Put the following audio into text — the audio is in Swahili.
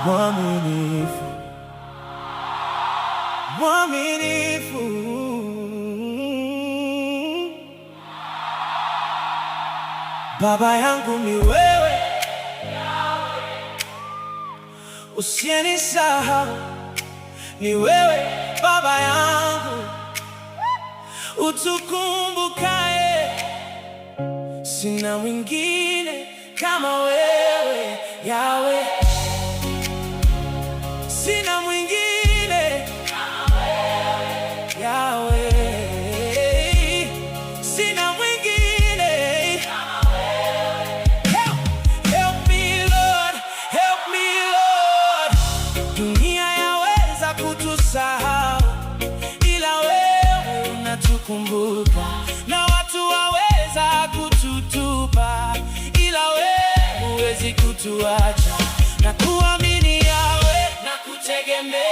Mwaminifu, mwaminifu. Baba yangu ni wewe, usiyenisahau. Ni wewe Baba yangu, utukumbukaye. Sina mwingine kama wewe Yahweh. Sina mwingine kama wewe Yahweh. Sina mwingine kama wewe. Help me Lord, help me Lord. Dunia yaweza kutusahau, ila wewe unatukumbuka, na watu waweza kututupa, ila wewe huwezi kutuacha. Na kuamini Yahweh, na kutegemea